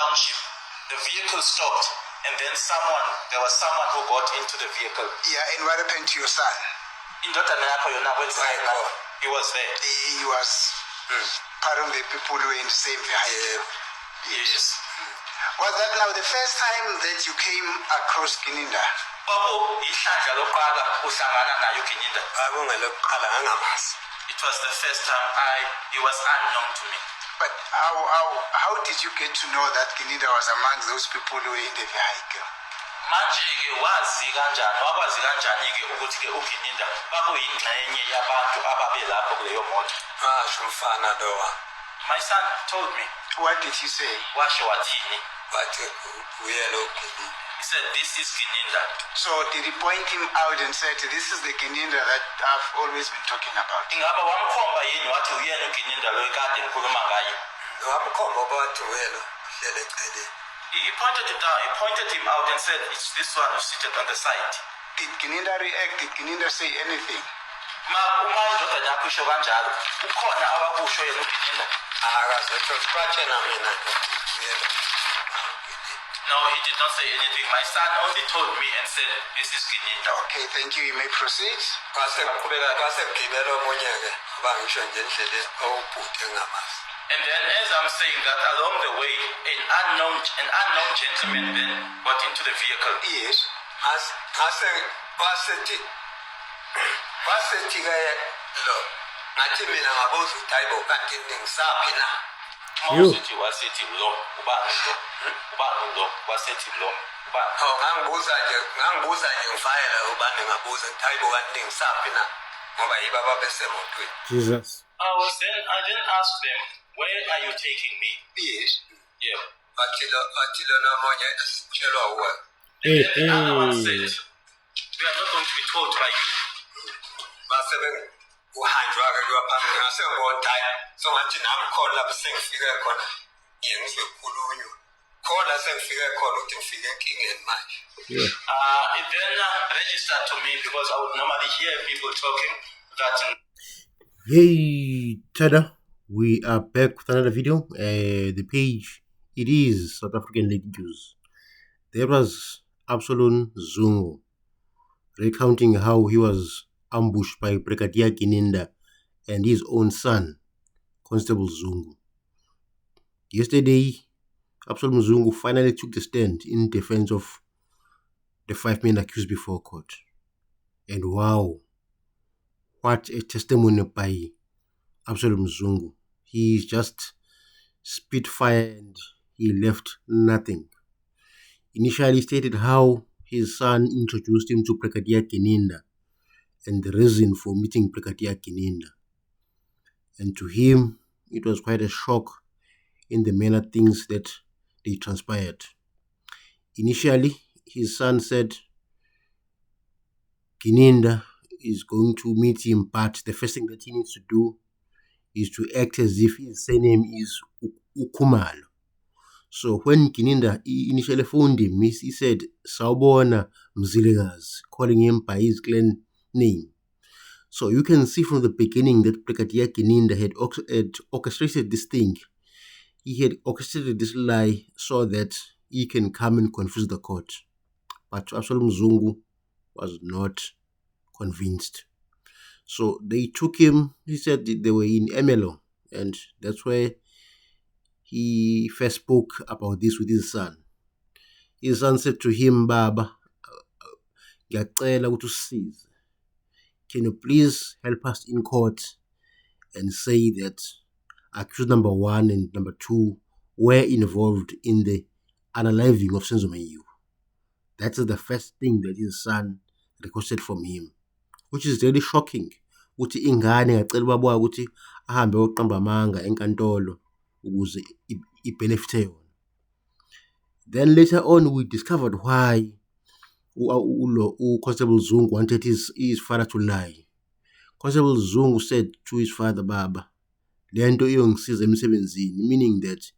township, the vehicle stopped, and then there was someone who got into the vehicle. Yeah, and what happened to your son? He was there. He was part of the people who were in the same vehicle. Yes. Was that now the first time that you came across Gininda? It was the first time he was unknown to me. But how did you get to know that Gininda was among those people who were in the vehicle? Manje-ke wakwazi kanjani-ke ukuthi-ke uGininda bakuyingxenye yabantu ababelapho kuleyo moto? My son told me. What did he say? Washo wathini? He said, this is Gininda. So did he point him out and said, this is the Gininda that I've always been talking about? Ingaba wamkhomba yini wathi uyena uGininda lo ekade ngikhuluma ngaye? He pointed him out and said, it's this one who's seated on the side. Did Gininda react? Did Gininda say anything? Uma indodana yakho isho kanjalo, ukhona abakusho yena uGininda? No, he did not say anything. My son only told me and said, this is Gininda. Okay, thank you. You may proceed. And then as I'm saying that, along the way, an unknown gentleman then got into the vehicle. Yes. Wasithi lo ubani lo wasithi lo ngangibuza nje ngifayela ubani ngabuza Taibo kanti ngisaphi na ngoba yiba babesemotweni. Jesus. I didn't ask them, where are you taking me? Yes. Yeah. Bathi lo nomunye asitshelwa uwe. And then the other one said, we are not going to be told by you. Basebe uhanjwa ke kwaphambili ngasengibona so ngathi nami khona lapho sengifike khona ngizwe khulunywa khona sengifike khona ukuthi ngifike enkingeni manje. It then registered to me because I would normally hear people talking that. Hey Tada, we are back with another video. The page, it is South African Lady Jews. There was Absalom Zungu recounting how he was ambushed by Brigadier Gininda and his own son, Constable Zungu. Yesterday, Absalom Zungu finally took the stand in defense of the 5 men accused before court. And wow, what a testimony by Absalom Zungu. He just spit fire and he left nothing. Initially stated how his son introduced him to Brigadier Gininda and the reason for meeting Brigadier Gininda. And to him, it was quite a shock in the manner things that they transpired. Initially, his son said Gininda is going to meet him, but the first thing that he needs to do is to act as if his surname is Ukhumalo. So when Gininda initially phoned him, he said, Sawubona Mzilikazi, calling him by his clan name. So you can see from the beginning that Brigadier Gininda had orchestrated this thing. He had orchestrated this lie so that he can come and confuse the court. But Absalom Zungu was not convinced. So they took him, he said they were in Emelo, and that's where he first spoke about this with his son. His son said to him, Baba, ngiyacela ukuthi usisize. Can you please help us in court and say that accused number 1 and number 2 were involved in the unaliving of Senzo Meyiwe? That is the first thing that his son requested from him, which is really shocking. Uthi ingane ngacela ubaba ukuthi ahambe oqamba amanga enkantolo ukuze ibenefite yona. Then later on we discovered why Constable Zungu wanted his father to lie. Constable Zungu said to his father, Baba, lento iyongisiza emsebenzini, meaning that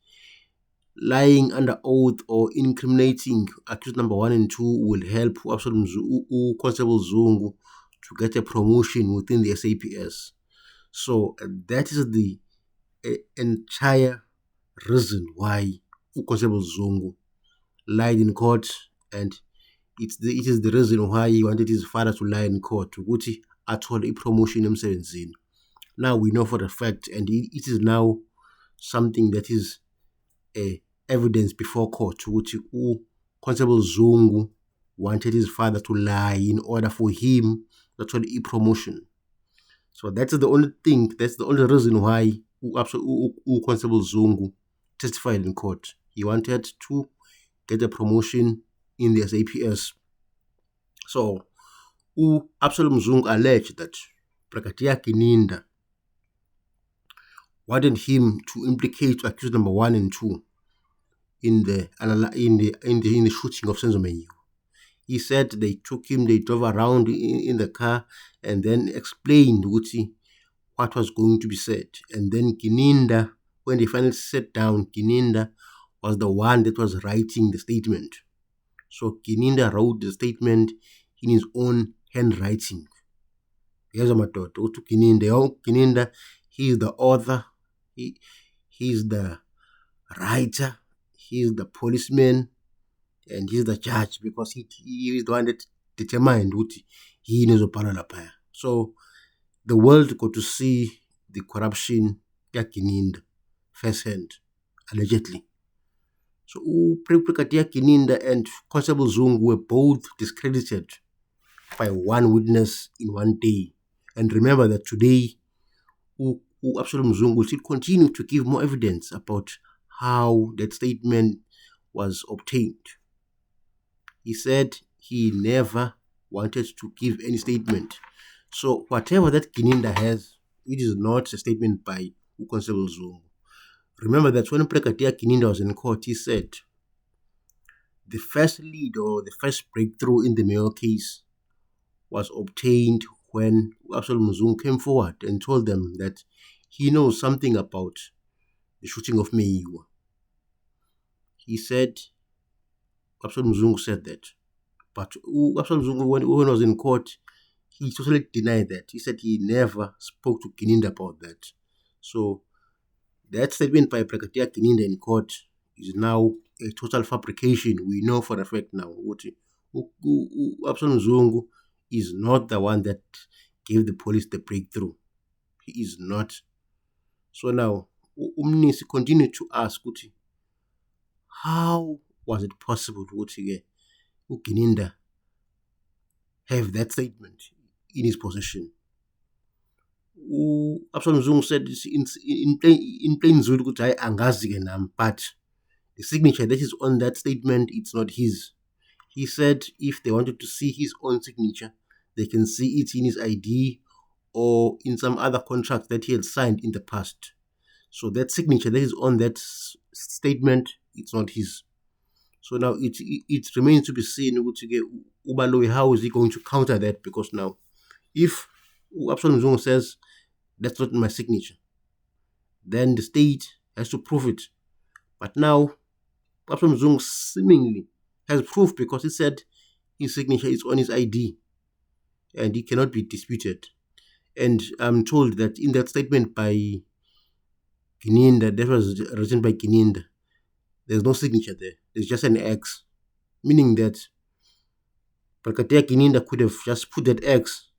lying under oath or incriminating accused number 1 and 2 will help Constable Zungu to get a promotion within the SAPS. So that is the entire reason why uConstable Zungu lied in court, and it is the reason why he wanted his father to lie in court ukuthi athole ipromotion emsebenzini. Now we know for a fact, and it is now something that is evidence before court ukuthi uConstable Zungu wanted his father to lie in order for him to athole ipromotion. So that's the only thing, that's the only reason why uConstable Zungu testified in court. He wanted to get a promotion in the SAPS. So Absalom Zungu alleged that Brigadier Kininda wanted him to implicate accused number 1 and 2 in the shooting of Senzo Meyiwa. He said they took him, they drove around in the car and then explained what was going to be said. And then Kininda, when they finally sat down, Kininda was the one that was writing the statement. So Kininda wrote the statement in his own handwriting. Here's my daughter. Kininda, he is the author, he is the writer, he is the policeman, and he's the judge, because he is the one that determined what he knows about. So the world got to see the corruption ya Kininda firsthand, allegedly. So Brigadier Kininda and Constable Zungu were both discredited by one witness in one day. And remember that today, Absalom Zungu will still continue to give more evidence about how that statement was obtained. He said he never wanted to give any statement. So whatever that Kininda has, it is not a statement by Constable Zungu. Remember that when Brigadier Kininda was in court, he said the first lead or the first breakthrough in the Mayo case was obtained when Absalom Zungu came forward and told them that he knows something about the shooting of Meyiwa. He said, Absalom Zungu said that. But Absalom Zungu, when he was in court, he totally denied that. He said he never spoke to Kininda about that. So that statement by Brigadier Kininda in court is now a total fabrication. We know for a fact now Absalom Zungu is not the one that gave the police the breakthrough. He is not. So now Umnisi continued to ask how was it possible to Kininda have that statement in his possession? Absalom Zungu said in plain Zulu but the signature that is on that statement, it's not his. He said if they wanted to see his own signature, they can see it in his ID or in some other contract that he had signed in the past. So that signature that is on that statement, it's not his. So now it remains to be seen Ubaloyi, how is he going to counter that? Because now, if Absalom Zungu says that's not my signature, then the state has to prove it. But now, Absalom Zungu seemingly has proof, because he said his signature is on his ID and it cannot be disputed. And I'm told that in that statement by Kininda, that was written by Kininda, there's no signature there. There's just an X, meaning that Brigadier Kininda could have just put that X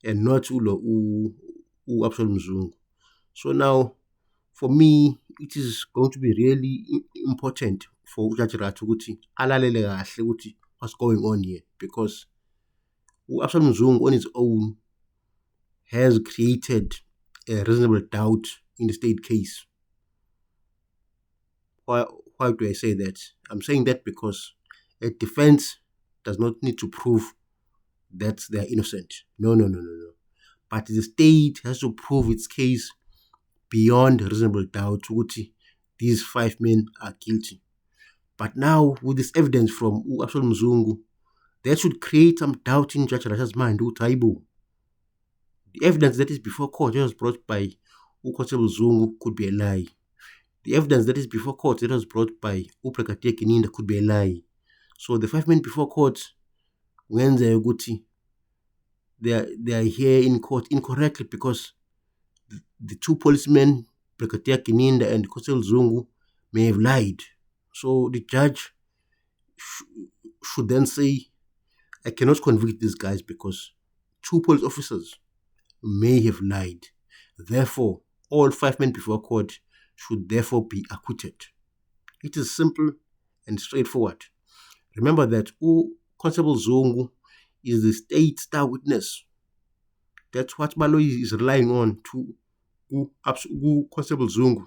and not Absalom Zungu. So now, for me, it is going to be really important for Judge Ratu alalele what's going on here, because Absalom Zungu on his own has created a reasonable doubt in the state case. Why do I say that? I'm saying that because a defense does not need to prove that they are innocent. No. But the state has to prove its case beyond reasonable doubt. These 5 men are guilty. But now, with this evidence from Absalom Zungu, that should create some doubt in Judge Rasha's mind. The evidence that is before court that was brought by Constable Zungu could be a lie. The evidence that is before court that was brought by Brigadier Kininda could be a lie. So the 5 men before court, when they are here in court incorrectly, because the 2 policemen, Brigadier Kininda and Constable Zungu, may have lied. So the judge should then say, I cannot convict these guys because 2 police officers may have lied. Therefore, all 5 men before court should therefore be acquitted. It is simple and straightforward. Remember that Constable Zungu is the state star witness. That's what Baloyi is relying on to Constable Zungu.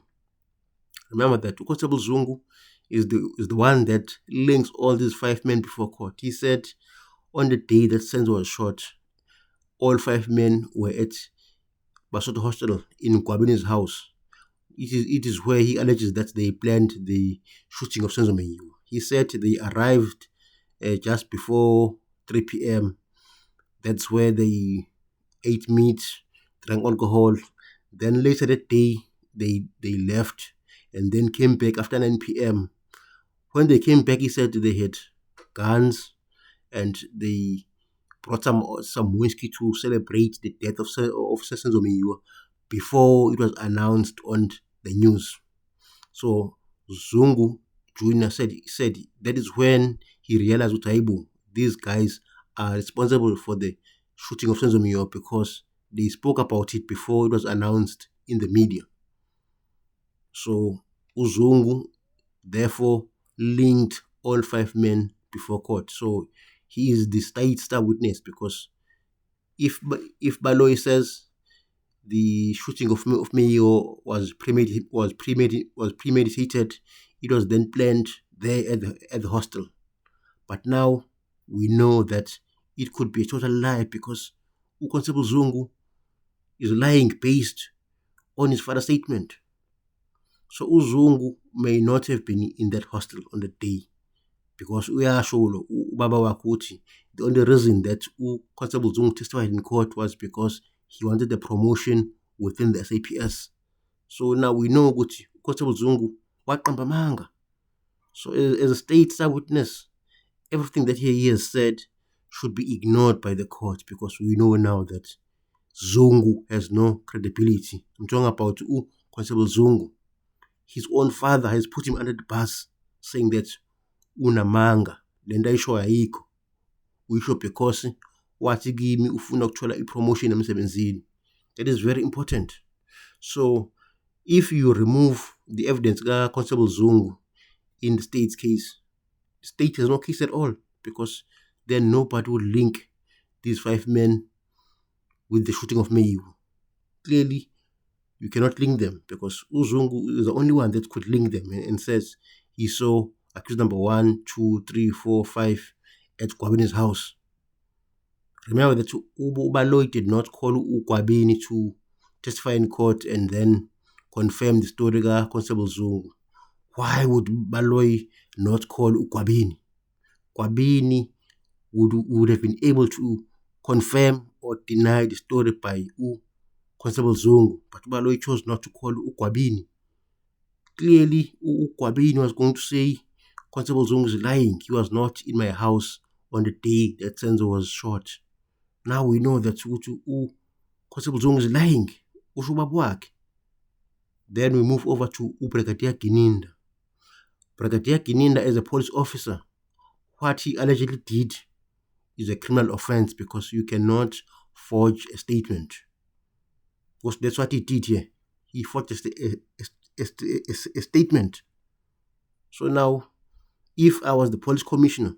Remember that Constable Zungu is the one that links all these 5 men before court. He said on the day that Senzo was shot, all 5 men were at Basotho Hospital in Gwabini's house. It is where he alleges that they planned the shooting of Senzo Meyiwa. He said they arrived just before 3 p.m. That's where they ate meat, drank alcohol. Then later that day, they left and then came back after 9 p.m. When they came back, he said they had guns and they brought some whiskey to celebrate the death of Senzo Meyiwa before it was announced on the news. So Zungu Jr. said that is when he realized these guys are responsible for the shooting of Senzo Meyiwa because they spoke about it before it was announced in the media. So Uzungu therefore linked all 5 men before court. So he is the state star witness because if Baloyi says the shooting of Meyiwa was premeditated, it was then planned there at the hostel. But now we know that it could be a total lie because Constable Zungu is lying based on his father's statement. So Uzungu may not have been in that hostel on the day because uyasho ubaba wakuthi the only reason that Constable Zungu testified in court was because he wanted a promotion within the SAPS. So now we know ukuthi Constable Zungu waqamba manga. So as a state star witness, everything that he has said should be ignored by the court because we know now that Zungu has no credibility. I'm talking about Constable Zungu. His own father has put him under the bus saying that unamanga lenda isho ayikho uyisho because wathi kimi ufuna ukuthola ipromotion emsebenzini. That is very important. So if you remove the evidence ka Constable Zungu in the state's case, the state has no case at all because then nobody will link these 5 men with the shooting of Meyiwa. Clearly, you cannot link them because Uzungu is the only one that could link them and says he saw accused number 1, 2, 3, 4, 5 at Gwabini's house. Remember that Baloyi did not call Gwabini to testify in court and then confirm the story of Constable Zungu. Why would Baloyi not call Gwabini? Gwabini would have been able to confirm or deny the story by Constable Zungu, but Baloyi chose not to call Gwabini. Clearly, Gwabini was going to say Constable Zungu is lying. He was not in my house on the day that Senzo was shot. Now we know that Constable Zungu is lying. Then we move over to Brigadier Gininda. Brigadier Gininda, as a police officer, what he allegedly did is a criminal offense because you cannot forge a statement. Because that's what he did here. He forged a statement. So now, if I was the police commissioner,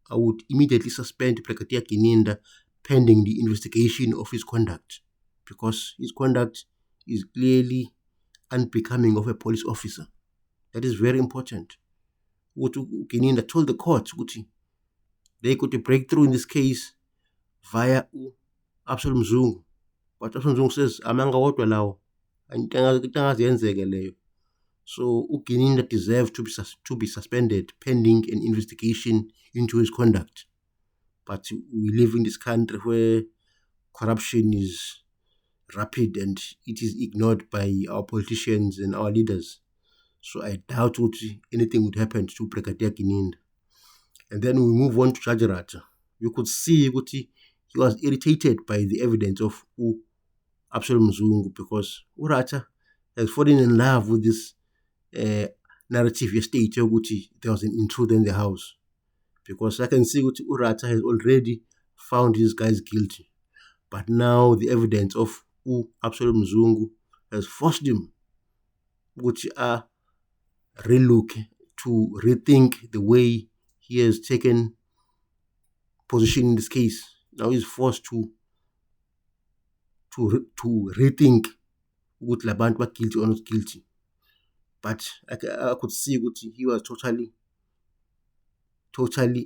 I would immediately suspend Brigadier Gininda pending the investigation of his conduct because his conduct is clearly unbecoming of a police officer. That is very important. Gininda told the court they could break through in this case via Absalom Zungu. But Absalom Zungu says, amanga wodwa lawo, angazenzeke leyo. So Gininda deserved to be suspended pending an investigation into his conduct. But we live in this country where corruption is rapid and it is ignored by our politicians and our leaders. So I doubt anything would happen to Brigadier Gininda. And then we move on to Judge Rata. You could see he was irritated by the evidence of Absalom Zungu because Rata has fallen in love with this narrative ye-state yokuthi there was an intruder in the house, because I can see ukuthi uRata has already found these guys guilty, but now the evidence of Absolute Mzungu has forced him ukuthi relook, to rethink the way he has taken position in this case. Now he's forced to rethink ukuthi labantu ba guilty or not guilty. But I could see ukuthi he was totally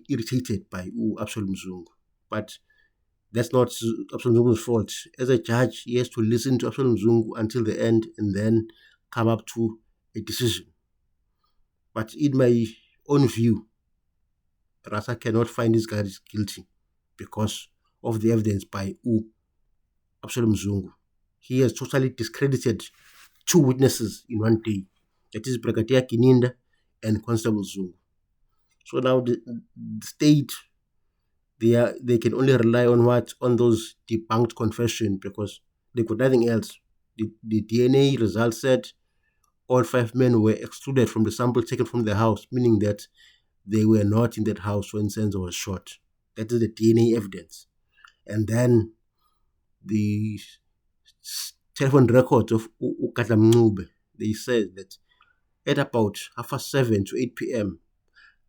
irritated by Absolute Mzungu. But that's not Absolute Mzungu's fault. As a judge, he has to listen to Absolute Mzungu until the end and then come up to a decision. But in my own view, Rata cannot find these guys guilty because of the evidence by Absolute Mzungu. He has totally discredited 2 witnesses in one day. That is Brigadier Kininda and Constable Zungu. So now the state, they can only rely on what? On those debunked confession, because they got nothing else. The DNA results said all 5 men were excluded from the sample taken from the house, meaning that they were not in that house when Senzo was shot. That is the DNA evidence. And then the telephone records of Ukatla Mncube, they said that at about 7:30 to 8 p.m.,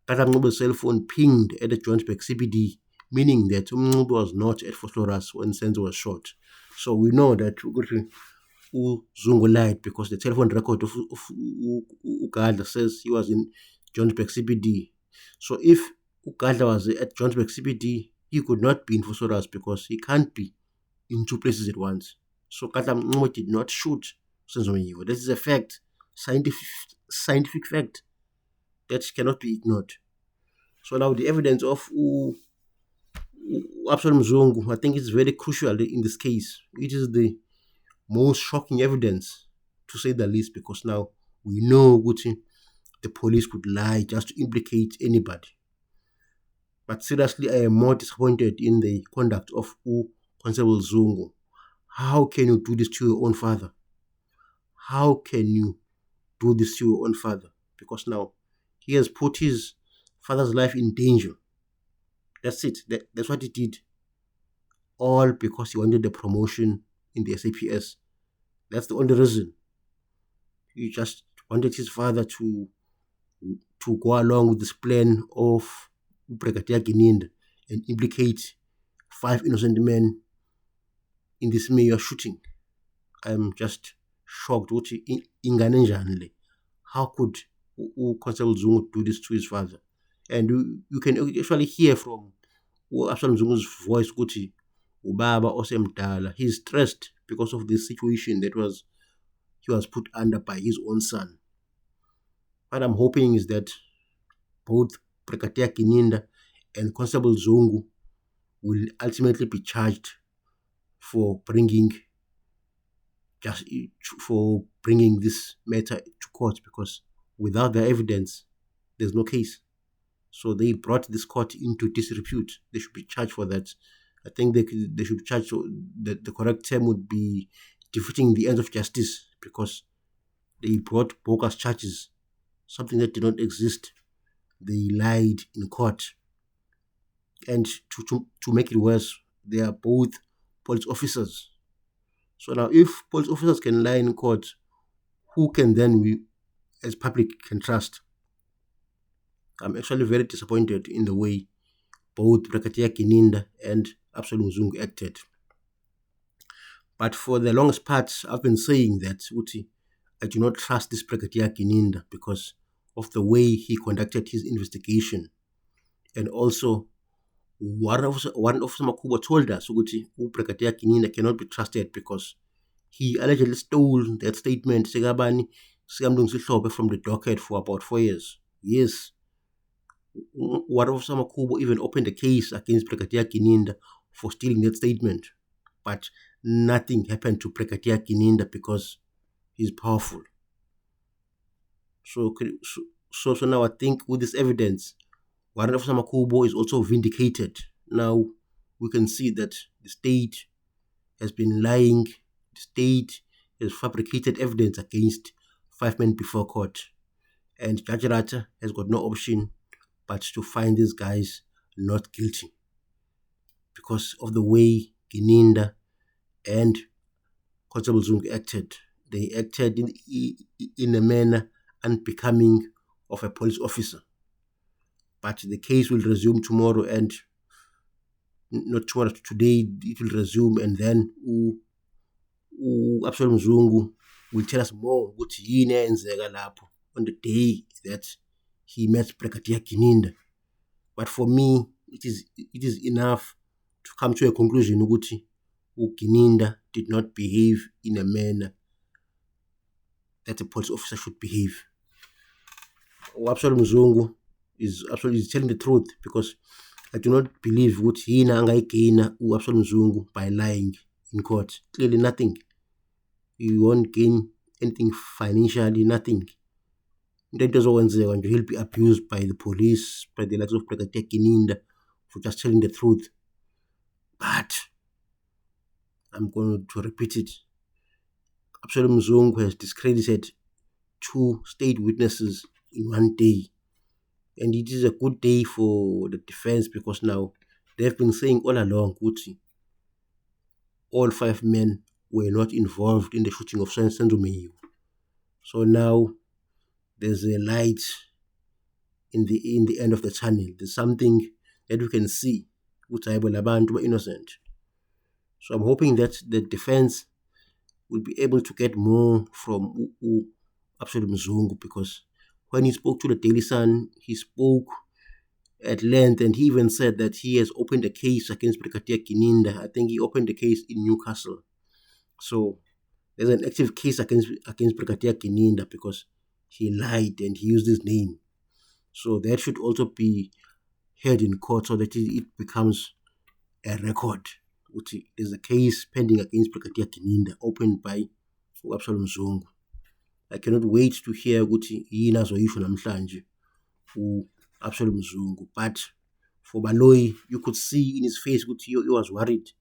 Katla Mncube's cell phone pinged at the Johannesburg CBD, meaning that Mncube was not at Vosloorus when Senzo was shot. So we know that Zungu lied, because the telephone record of Ukatla says he was in Johannesburg CBD. So if Ukatla was at Johannesburg CBD, he could not be in Vosloorus because he can't be in 2 places at once. So Katla Mncube did not shoot Senzo Mnyivo. This is a fact, scientific fact that cannot be ignored. So now the evidence of Absolute Mzungu, I think it's very crucial in this case. It is the most shocking evidence, to say the least, because now we know the police could lie just to implicate anybody. But seriously, I am more disappointed in the conduct of Constable Zungu. How can you do this to your own father? How can you do this to your own father? Because now he has put his father's life in danger. That's it. That's what he did. All because he wanted the promotion in the SAPS. That's the only reason. He just wanted his father to go along with this plan of Brigadier Kininda and implicate 5 innocent men in this mayor shooting. I'm just shocked. How could Constable Zungu do this to his father? And you can actually hear from Absolute Mzungu's voice, Ubaba osemdala. He's stressed because of this situation that he was put under by his own son. What I'm hoping is that both Brigadier Kininda and Constable Zungu will ultimately be charged for bringing this matter to court, because without the evidence, there's no case. So they brought this court into disrepute. They should be charged for that. I think they should be charged. The correct term would be defeating the ends of justice, because they brought bogus charges, something that did not exist. They lied in court. And to make it worse, they are both police officers. So now, if police officers can lie in court, who can then we, as public, can trust? I'm actually very disappointed in the way both Brigadier Kininda and Absolute Mzungu acted. But for the longest part, I've been saying that I do not trust this Brigadier Kininda because of the way he conducted his investigation. And also, one officer Makubo told us Brigadier Kininda cannot be trusted because he allegedly stole that statement from the docket for about 4 years. Yes. One officer Makubo even opened a case against Brigadier Kininda for stealing that statement. But nothing happened to Brigadier Kininda because he's powerful. So now I think with this evidence, Warrant Officer Makubo is also vindicated. Now we can see that the state has been lying. The state has fabricated evidence against 5 men before court. And Judge Rata has got no option but to find these guys not guilty because of the way Gininda and Constable Zungu acted. They acted in a manner unbecoming of a police officer. But the case will resume tomorrow, and not tomorrow, today it will resume, and then Absalom Zungu will tell us more about yini eyenzeka lapho on the day that he met Brigadier Gininda. But for me, it is enough to come to a conclusion ukuthi Gininda did not behave in a manner that a police officer should behave. Absalom Zungu is absolutely telling the truth, because I do not believe ukuthi yina angayigina Absalom Zungu by lying in court. Clearly nothing. You won't gain anything financially, nothing. He'll be abused by the police, by the likes of Brigadier Gininda for just telling the truth. But I'm going to repeat it. Absalom Zungu has discredited 2 state witnesses in one day. And it is a good day for the defense, because now they've been saying all along, Kuti, all 5 men were not involved in the shooting of Senzo Meyiwa. So now there's a light in the end of the tunnel. There's something that we can see. Abantu were innocent. So I'm hoping that the defense will be able to get more from Absalom Zungu, because when he spoke to the Daily Sun, he spoke at length, and he even said that he has opened a case against Brigadier Gininda. I think he opened the case in Newcastle. So there's an active case against Brigadier Gininda because he lied and he used his name. So that should also be heard in court, so that it becomes a record. There's a case pending against Brigadier Gininda opened by Absalom Zungu. I cannot wait to hear ukuthi yini azoyisho namhlanje Absalom Zungu. But for Baloyi, you could see in his face ukuthi he was worried.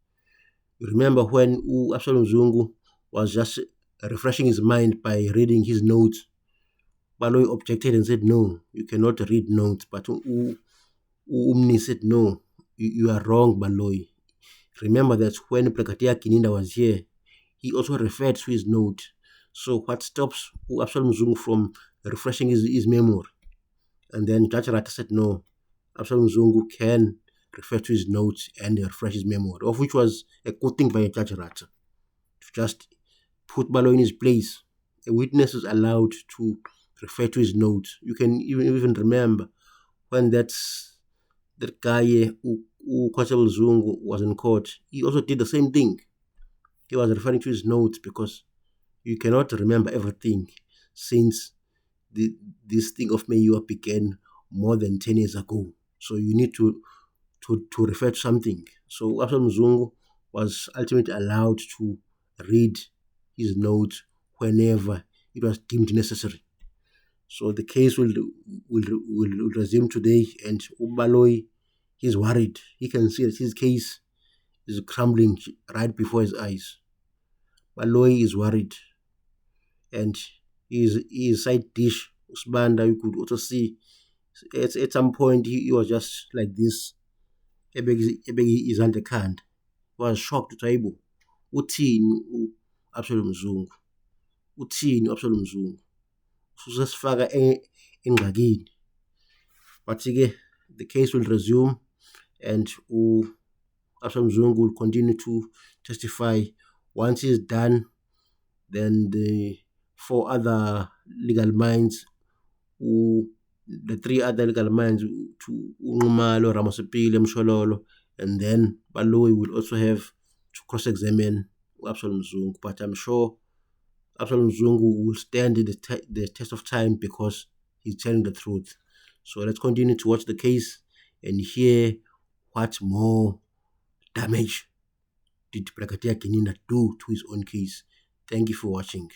You remember when Absalom Zungu was just refreshing his mind by reading his notes. Baloyi objected and said, no, you cannot read notes. But Umni said, no, you are wrong, Baloyi. Remember that when Brigadier Gininda was here, he also referred to his note. So what stops Absalom Zungu from refreshing his memory? And then Judge Rata said, no, Absalom Zungu can refer to his notes and refresh his memory, of which was a good thing by Judge Rata, to just put Baloyi in his place. A witness is allowed to refer to his notes. You can even remember when that guy Constable Zungu was in court, he also did the same thing. He was referring to his notes, because you cannot remember everything, since this thing of Meyiwa began more than 10 years ago. So you need to refer to something. So Absalom Zungu was ultimately allowed to read his notes whenever it was deemed necessary. So the case will resume today, and Baloyi, he's worried. He can see that his case is crumbling right before his eyes. Baloyi is worried, and his side dish, Usbanda, you could also see at some point he was just like this. He was shocked to Taibo. Uthini Absalom Zungu? Uthini Absalom Zungu? Susasifaka engxakini. But the case will resume, and Absalom Zungu will continue to testify. Once he's done, then the 4 other legal minds, the 3 other legal minds, to Nxumalo, Ramosipile, Mshololo, and then Baloyi will also have to cross-examine Absalom Zungu. But I'm sure Absalom Zungu will stand the test of time, because he's telling the truth. So let's continue to watch the case and hear what more damage did Brigadier Gininda do to his own case. Thank you for watching.